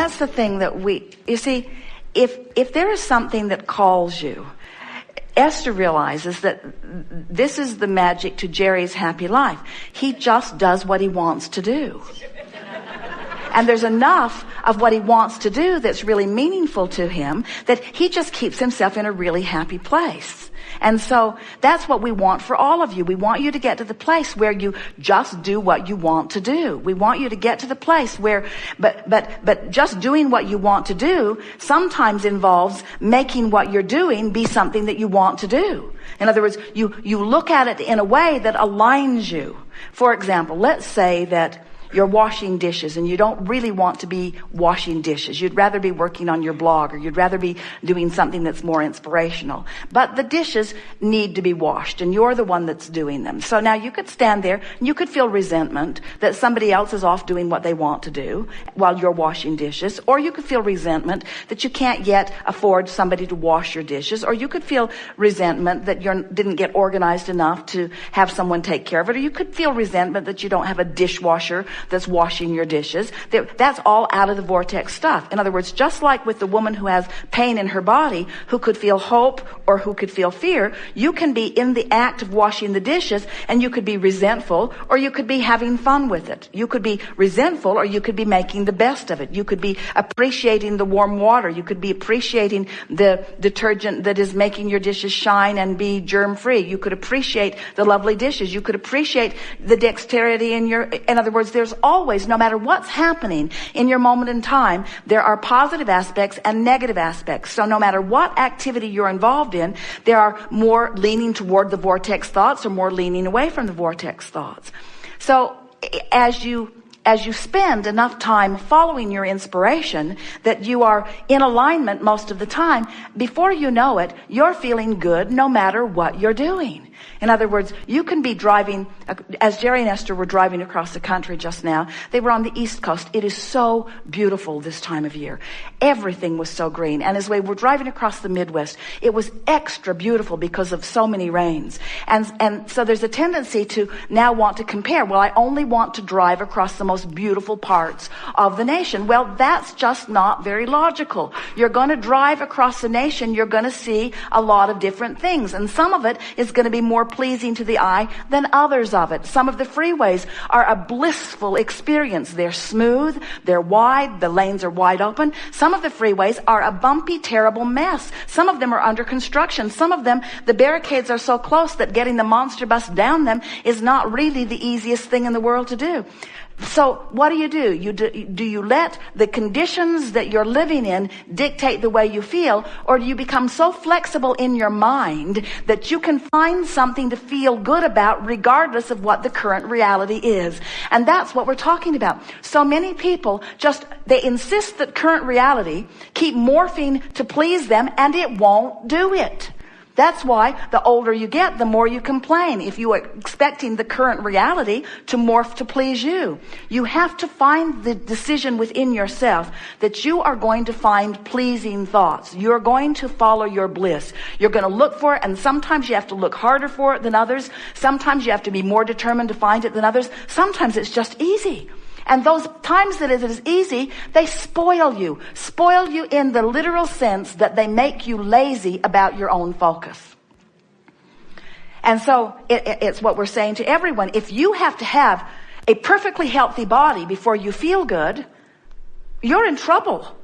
that's the thing that you see, if there is something that calls you, Esther realizes that this is the magic to Jerry's happy life. He just does what he wants to do. And there's enough of what he wants to do that's really meaningful to him that he just keeps himself in a really happy place. And so that's what we want for all of you. We want you to get to the place where you just do what you want to do. We want you to get to the place where, but just doing what you want to do sometimes involves making what you're doing be something that you want to do. In other words, you look at it in a way that aligns you. For example, let's say that you're washing dishes and you don't really want to be washing dishes. You'd rather be working on your blog, or you'd rather be doing something that's more inspirational. But the dishes need to be washed and you're the one that's doing them. So now you could stand there and you could feel resentment that somebody else is off doing what they want to do while you're washing dishes. Or you could feel resentment that you can't yet afford somebody to wash your dishes. Or you could feel resentment that you didn't get organized enough to have someone take care of it. Or you could feel resentment that you don't have a dishwasher that's washing your dishes. That's all out of the vortex stuff. In other words, just like with the woman who has pain in her body, who could feel hope or who could feel fear, you can be in the act of washing the dishes and you could be resentful, or you could be having fun with it. You could be resentful, or you could be making the best of it. You could be appreciating the warm water. You could be appreciating the detergent that is making your dishes shine and be germ-free. You could appreciate the lovely dishes. You could appreciate the dexterity in other words, there's always, no matter what's happening in your moment in time, there are positive aspects and negative aspects. So no matter what activity you're involved in, there are more leaning toward the vortex thoughts or more leaning away from the vortex thoughts. So as you spend enough time following your inspiration, that you are in alignment most of the time, before you know it, you're feeling good no matter what you're doing. In other words, you can be driving, as Jerry and Esther were driving across the country just now, they were on the East Coast. It is so beautiful this time of year. Everything was so green. And as we were driving across the Midwest, it was extra beautiful because of so many rains. And so there's a tendency to now want to compare. Well, I only want to drive across the most beautiful parts of the nation. Well, that's just not very logical. You're going to drive across the nation. You're going to see a lot of different things. And some of it is going to be more pleasing to the eye than others of it. Some of the freeways are a blissful experience. They're smooth, they're wide, the lanes are wide open. Some of the freeways are a bumpy, terrible mess. Some of them are under construction. Some of them, the barricades are so close that getting the monster bus down them is not really the easiest thing in the world to do. So what do? Do you let the conditions that you're living in dictate the way you feel, or do you become so flexible in your mind that you can find something to feel good about regardless of what the current reality is? And that's what we're talking about. So many people they insist that current reality keep morphing to please them, and it won't do it. That's why the older you get, the more you complain. If you are expecting the current reality to morph to please you, you have to find the decision within yourself that you are going to find pleasing thoughts. You're going to follow your bliss. You're going to look for it, and sometimes you have to look harder for it than others. Sometimes you have to be more determined to find it than others. Sometimes it's just easy. And those times that it is easy, they spoil you in the literal sense that they make you lazy about your own focus. And so it's what we're saying to everyone. If you have to have a perfectly healthy body before you feel good, you're in trouble.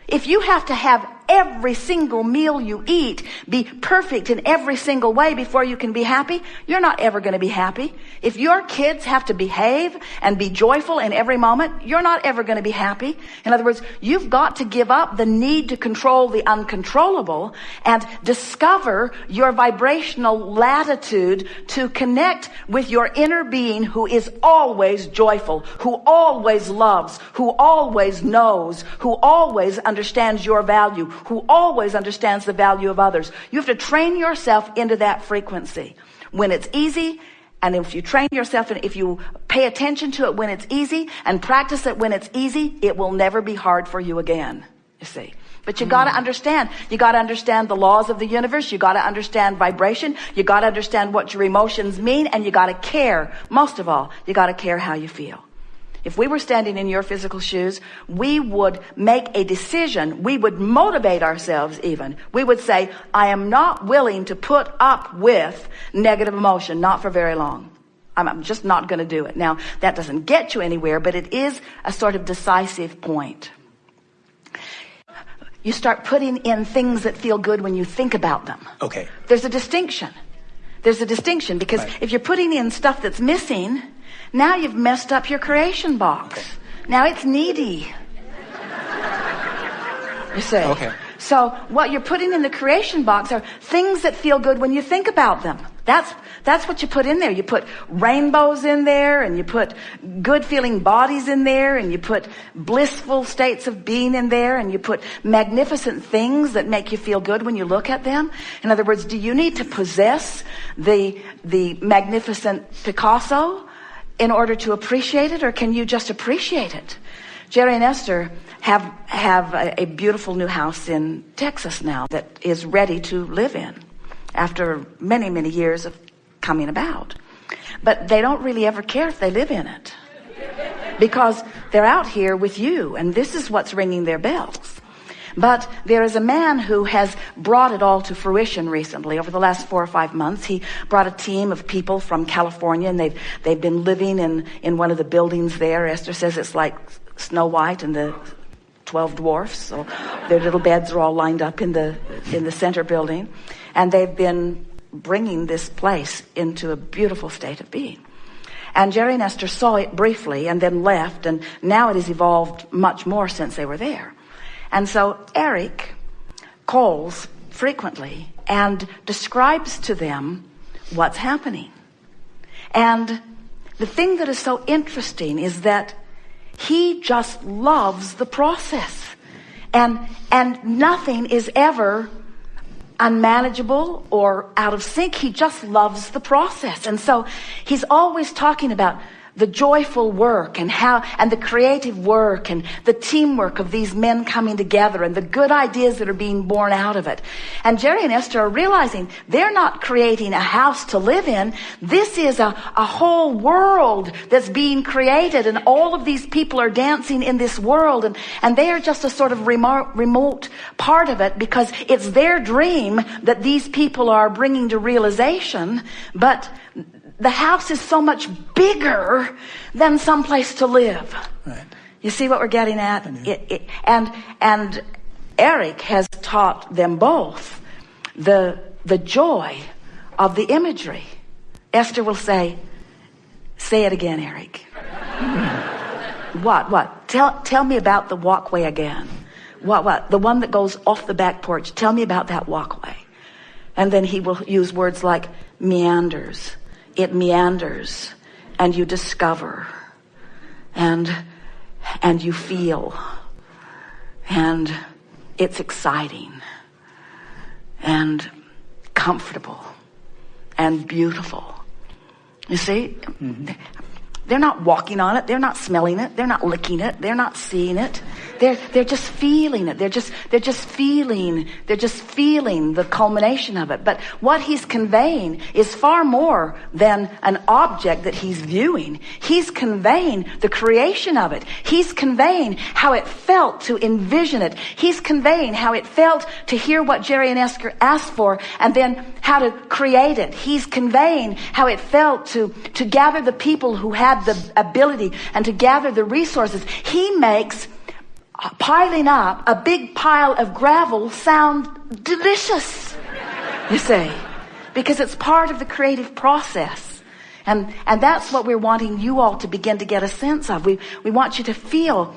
If you have to have every single meal you eat be perfect in every single way before you can be happy, you're not ever going to be happy. If your kids have to behave and be joyful in every moment, you're not ever going to be happy. In other words, you've got to give up the need to control the uncontrollable and discover your vibrational latitude to connect with your inner being, who is always joyful, who always loves, who always knows, who always understands your value, who always understands the value of others. You have to train yourself into that frequency. When it's easy, and if you train yourself and if you pay attention to it when it's easy and practice it when it's easy, it will never be hard for you again, you see. But you got to understand. You got to understand the laws of the universe. You got to understand vibration. You got to understand what your emotions mean, and you got to care. Most of all, you got to care how you feel. if we were standing in your physical shoes, we would make a decision. We would motivate ourselves even. We would say, I am not willing to put up with negative emotion, not for very long. I'm just not going to do it. Now, that doesn't get you anywhere, but it is a sort of decisive point. You start putting in things that feel good when you think about them. Okay. There's a distinction. There's a distinction because if you're putting in stuff that's missing, now you've messed up your creation box. Okay. Now it's needy. You see? Okay. So what you're putting in the creation box are things that feel good when you think about them. That's what you put in there. You put rainbows in there, and you put good feeling bodies in there, and you put blissful states of being in there, and you put magnificent things that make you feel good when you look at them. In other words, do you need to possess the magnificent Picasso in order to appreciate it, or can you just appreciate it? Jerry and Esther have a beautiful new house in Texas now that is ready to live in after many, many years of coming about. But they don't really ever care if they live in it because they're out here with you, and this is what's ringing their bells. But there is a man who has brought it all to fruition recently. Over the last 4 or 5 months, he brought a team of people from California, and they've been living in one of the buildings there. Esther says it's like Snow White and the 12 dwarfs. So their little beds are all lined up in the center building, and they've been bringing this place into a beautiful state of being. And Jerry and Esther saw it briefly and then left, and now it has evolved much more since they were there. And so Eric calls frequently and describes to them what's happening. And the thing that is so interesting is that he just loves the process. And nothing is ever unmanageable or out of sync. He just loves the process. And so he's always talking about the joyful work and the creative work and the teamwork of these men coming together and the good ideas that are being born out of it. And Jerry and Esther are realizing they're not creating a house to live in. This is a whole world that's being created, and all of these people are dancing in this world, and they are just a sort of remote part of it because it's their dream that these people are bringing to realization. But the house is so much bigger than someplace to live. Right. You see what we're getting at? And Eric has taught them both the joy of the imagery. Esther will say it again, Eric. What? Tell me about the walkway again. What? The one that goes off the back porch. Tell me about that walkway. And then he will use words like meanders. It meanders, and you discover, and you feel, and it's exciting, and comfortable, and beautiful. You see? Mm-hmm. They're not walking on it. They're not smelling it. They're not licking it. They're not seeing it. They're just feeling it. They're just feeling the culmination of it. But what he's conveying is far more than an object that he's viewing. He's conveying the creation of it. He's conveying how it felt to envision it. He's conveying how it felt to hear what Jerry and Esther asked for and then how to create it. He's conveying how it felt to gather the people who had the ability and to gather the resources. He makes piling up a big pile of gravel sound delicious, you see, because it's part of the creative process. And that's what we're wanting you all to begin to get a sense of. We want you to feel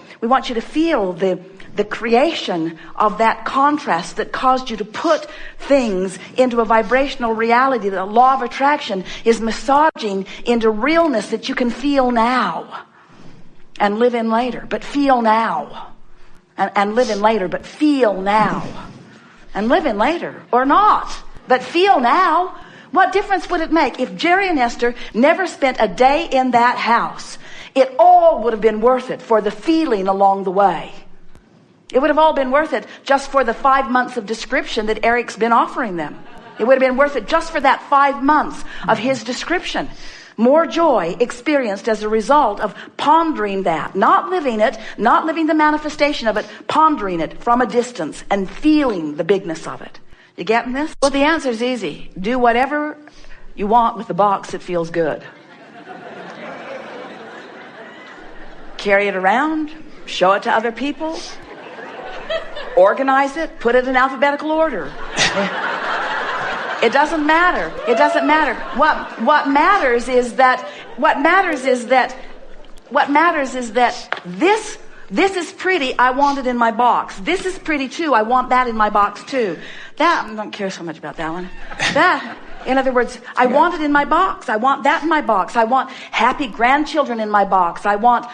the creation of that contrast that caused you to put things into a vibrational reality. The law of attraction is massaging into realness that you can feel now and live in later, but feel now. And live in later, but feel now. And live in later, or not, but feel now. What difference would it make if Jerry and Esther never spent a day in that house? It all would have been worth it for the feeling along the way. It would have all been worth it just for the 5 months of description that Eric's been offering them. It would have been worth it just for that 5 months of his description. More joy experienced as a result of pondering that, not living it, not living the manifestation of it, pondering it from a distance and feeling the bigness of it. You getting this? Well, the answer is easy. Do whatever you want with the box that feels good. Carry it around, show it to other people, organize it, put it in alphabetical order. It doesn't matter. It doesn't matter. What matters is that this is pretty, I want it in my box. This is pretty too, I want that in my box too. That, I don't care so much about that one. That, in other words, I want it in my box. I want that in my box. I want happy grandchildren in my box. I want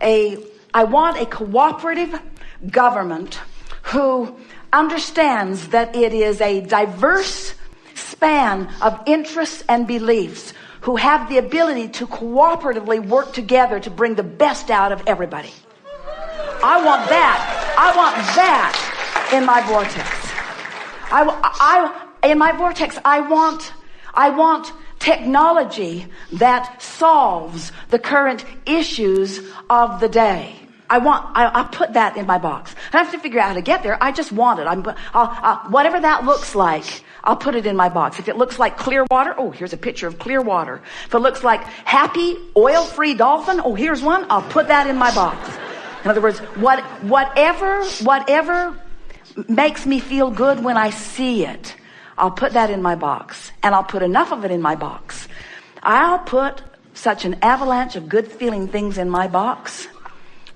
a cooperative government who understands that it is a diverse span of interests and beliefs, who have the ability to cooperatively work together to bring the best out of everybody. I want that in my vortex. In my vortex, I want technology that solves the current issues of the day. I put that in my box. I have to figure out how to get there. I just want it. Whatever that looks like, I'll put it in my box. If it looks like clear water, oh, here's a picture of clear water. If it looks like happy, oil-free dolphin, oh, here's one. I'll put that in my box. In other words, whatever makes me feel good when I see it, I'll put that in my box. And I'll put enough of it in my box. I'll put such an avalanche of good feeling things in my box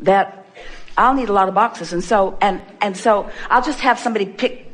that I'll need a lot of boxes. And so I'll just have somebody pick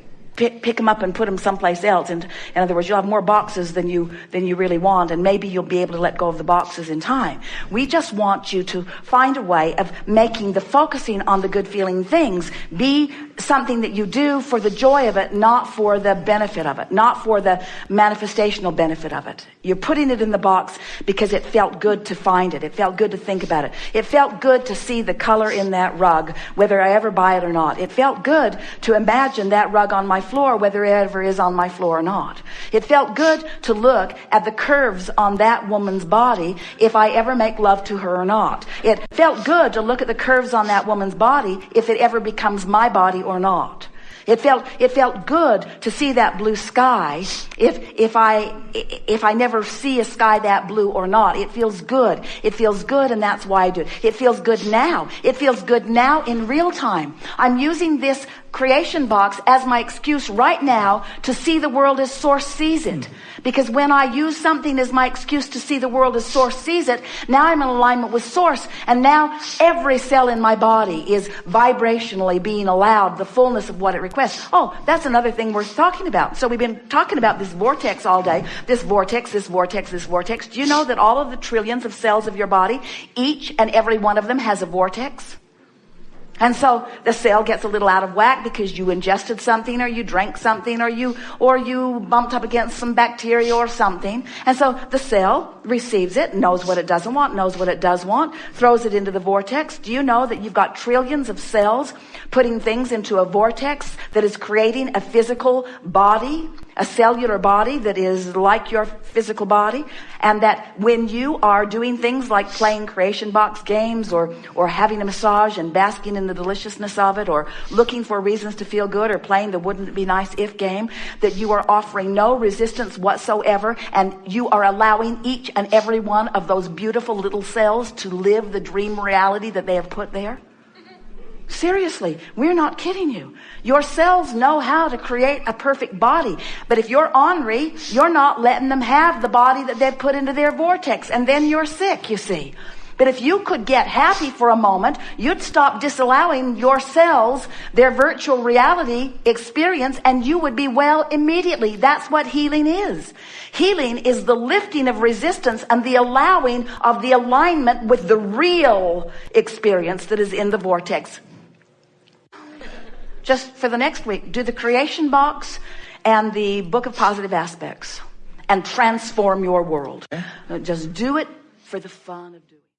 them up and put them someplace else. And in other words, you'll have more boxes than you really want, and maybe you'll be able to let go of the boxes in time. We just want you to find a way of making the focusing on the good feeling things be something that you do for the joy of it, not for the benefit of it, not for the manifestational benefit of it. You're putting it in the box because it felt good to find it. It felt good to think about it. It felt good to see the color in that rug, whether I ever buy it or not. It felt good to imagine that rug on my floor, whether it ever is on my floor or not. It felt good to look at the curves on that woman's body if I ever make love to her or not. It felt good to look at the curves on that woman's body if it ever becomes my body or not. It felt good to see that blue sky if I never see a sky that blue or not. It feels good. It feels good, and that's why I do it. It feels good now. It feels good now in real time. I'm using this creation box as my excuse right now to see the world as Source sees it. Because when I use something as my excuse to see the world as Source sees it, now I'm in alignment with Source, and now every cell in my body is vibrationally being allowed the fullness of what it requests. Oh, that's another thing worth talking about. So we've been talking about this vortex all day. This vortex, this vortex, this vortex. Do you know that all of the trillions of cells of your body, each and every one of them has a vortex? And so the cell gets a little out of whack because you ingested something, or you drank something, or you bumped up against some bacteria or something. And so the cell receives it, knows what it doesn't want, knows what it does want, throws it into the vortex. Do you know that you've got trillions of cells putting things into a vortex that is creating a physical body, a cellular body that is like your physical body? And that when you are doing things like playing creation box games, or having a massage and basking in the deliciousness of it, or looking for reasons to feel good, or playing the wouldn't it be nice if game, that you are offering no resistance whatsoever, and you are allowing each and every one of those beautiful little cells to live the dream reality that they have put there? Seriously, we're not kidding you. Your cells know how to create a perfect body. But if you're ornery, you're not letting them have the body that they've put into their vortex. And then you're sick, you see. But if you could get happy for a moment, you'd stop disallowing your cells their virtual reality experience, and you would be well immediately. That's what healing is. Healing is the lifting of resistance and the allowing of the alignment with the real experience that is in the vortex. Just for the next week, do the creation box and the book of positive aspects and transform your world. Just do it for the fun of doing it.